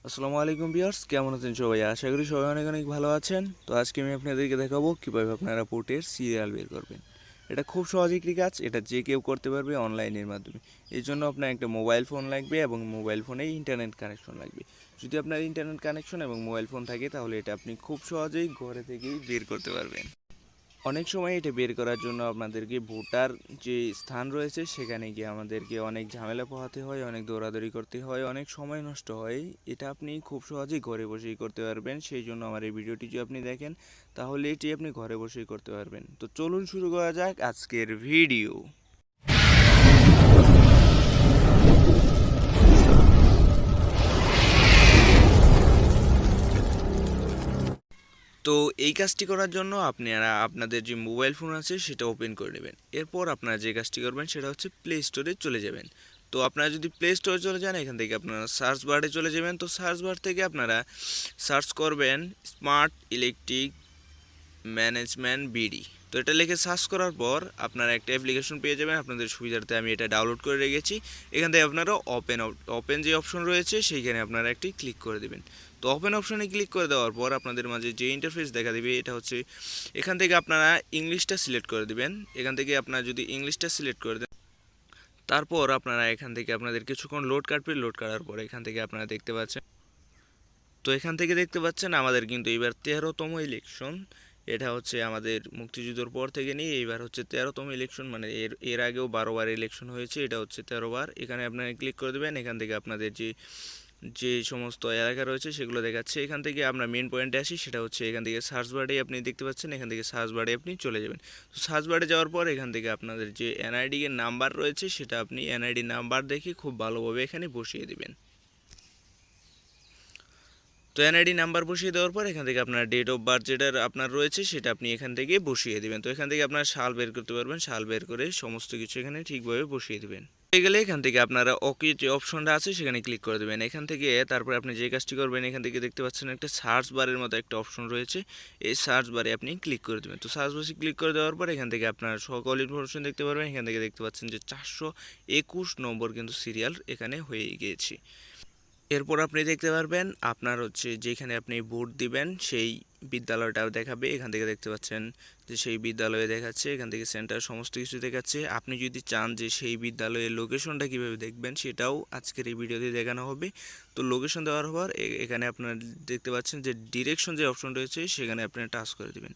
আসসালামু আলাইকুম ভিউয়ার্স, কেমন আছেন সবাই? আশা করি সবাই অনেক অনেক ভালো আছেন। তো আজকে আমি আপনাদেরকে দেখাবো কীভাবে আপনারা পোর্টের সিরিয়াল বের করবেন। এটা খুব সহজ একটি কাজ, এটা যে কেউ করতে পারবে অনলাইনের মাধ্যমে। এই জন্য আপনার একটা মোবাইল ফোন লাগবে এবং মোবাইল ফোনে ইন্টারনেট কানেকশন লাগবে। যদি আপনার ইন্টারনেট কানেকশন এবং মোবাইল ফোন থাকে তাহলে এটা আপনি খুব সহজেই ঘরে থেকেই বের করতে পারবেন। অনেক সময় এটা বের করার জন্য আপনাদেরকে ভোটার যে স্থান রয়েছে সেখানে গিয়ে আমাদেরকে অনেক ঝামেলা পোহাতে হয়, অনেক দৌড়াদৌড়ি করতে হয়, অনেক সময় নষ্ট হয়। এটা আপনি খুব সহজেই ঘরে বসেই করতে পারবেন। সেই জন্য আমার এই ভিডিওটি যদি আপনি দেখেন তাহলে এটি আপনি ঘরে বসেই করতে পারবেন। তো চলুন শুরু করা যাক আজকের ভিডিও। তো এই কাজটি করার জন্য আপনারা আপনাদের যে মোবাইল ফোন আছে সেটা ওপেন করে নেবেন। এরপর আপনারা যে কাজটি করবেন সেটা হচ্ছে প্লে স্টোরে চলে যাবেন। তো আপনারা যদি প্লে স্টোরে চলে যান এখান থেকে আপনারা সার্চ বারে চলে যাবেন। তো সার্চ বার থেকে আপনারা সার্চ করবেন স্মার্ট ইলেকট্রিক ম্যানেজমেন্ট বিডি। তো এটা লিখে সার্চ করার পর আপনারা একটা অ্যাপ্লিকেশন পেয়ে যাবেন। আপনাদের সুবিধার্থে আমি এটা ডাউনলোড করে রেখেছি। এখান থেকে আপনারা ওপেন যে অপশন রয়েছে সেইখানে আপনারা একটি ক্লিক করে দেবেন। তো ওপেন অপশনে ক্লিক করে দেওয়ার পর আপনাদের মাঝে যে ইন্টারফেস দেখা দেবে এটা হচ্ছে, এখান থেকে আপনারা ইংলিশটা সিলেক্ট করে দেবেন। এখান থেকে আপনারা যদি ইংলিশটা সিলেক্ট করে দেন তারপর আপনারা এখান থেকে আপনাদের কিছুক্ষণ লোড কাটবে। লোড কাটার পর এখান থেকে আপনারা দেখতে পাচ্ছেন, তো এখান থেকে দেখতে পাচ্ছেন আমাদের কিন্তু এবার 13তম ইলেকশন। এটা হচ্ছে আমাদের মুক্তিযুদ্ধের পর থেকে নিয়ে এইবার হচ্ছে 13তম ইলেকশন, মানে এর এর আগেও 12বার ইলেকশন হয়েছে, এটা হচ্ছে 13বার। এখানে আপনারা ক্লিক করে দেবেন। এখান থেকে আপনাদের যে যে সমস্ত এলাকা রয়েছে সেগুলো দেখাচ্ছে। এখান থেকে আমরা মেন পয়েন্টে আসি, সেটা হচ্ছে এখান থেকে সার্চ বারে আপনি দেখতে পাচ্ছেন, এখান থেকে সার্চ বারে আপনি চলে যাবেন। তো সার্চ বারে যাওয়ার পর এখান থেকে আপনাদের যে এনআইডি এর নাম্বার রয়েছে সেটা আপনি এনআইডি নাম্বার দেখে খুব ভালোভাবে এখানে বসিয়ে দেবেন। তো এনআইডি নাম্বার বসিয়ে দেওয়ার পর এখান থেকে আপনার ডেট অফ বার্থ যেটা আপনার রয়েছে সেটা আপনি এখান থেকে বসিয়ে দেবেন। তো এখান থেকে আপনার সাল বের করতে পারবেন, সাল বের করে সমস্ত কিছু এখানে ঠিকভাবে বসিয়ে দেবেন। হয়ে গেলে এখান থেকে আপনারা ওকে যে অপশনটা আছে সেখানে ক্লিক করে দেবেন। এখান থেকে তারপরে আপনি যে কাজটি করবেন, এখান থেকে দেখতে পাচ্ছেন একটা সার্চ বারের মতো একটা অপশন রয়েছে, এই সার্চ বারে আপনি ক্লিক করে দেবেন। তো সার্চ বারে ক্লিক করে দেওয়ার পর এখান থেকে আপনার সকল ইনফরমেশন দেখতে পারবেন। এখান থেকে দেখতে পাচ্ছেন যে 421 নম্বর কিন্তু সিরিয়াল এখানে হয়ে গিয়েছে। এরপর আপনি দেখতে পারবেন আপনার হচ্ছে যেখানে আপনি ভোট দিবেন সেই বিদ্যালয়টাও দেখাবে। এখান থেকে দেখতে পাচ্ছেন যে সেই বিদ্যালয়ে দেখাচ্ছে, এখান থেকে সেন্টার সমস্ত কিছু দেখাচ্ছে। আপনি যদি চান যে সেই বিদ্যালয়ের লোকেশনটা কীভাবে দেখবেন সেটাও আজকের এই ভিডিওতে দেখানো হবে। তো লোকেশন দেওয়ার পর এখানে আপনারা দেখতে পাচ্ছেন যে ডিরেকশন যে অপশন রয়েছে সেখানে আপনি টাচ করে দেবেন।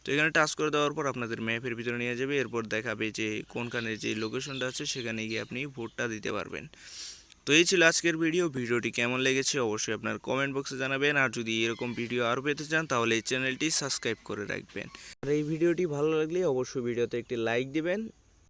তো এখানে টাচ করে দেওয়ার পর আপনাদের ম্যাপের ভিতরে নিয়ে যাবে। এরপর দেখাবে যে কোনখানে যে লোকেশনটা আছে সেখানে গিয়ে আপনি ভোটটা দিতে পারবেন। তো এই ছিল আজকের ভিডিওটি কেমন লেগেছে অবশ্যই আপনার কমেন্ট বক্সে জানাবেন। আর যদি এরকম ভিডিও আরও পেতে চান তাহলে এই চ্যানেলটি সাবস্ক্রাইব করে রাখবেন। আর এই ভিডিওটি ভালো লাগলে অবশ্যই ভিডিওতে একটি লাইক দিবেন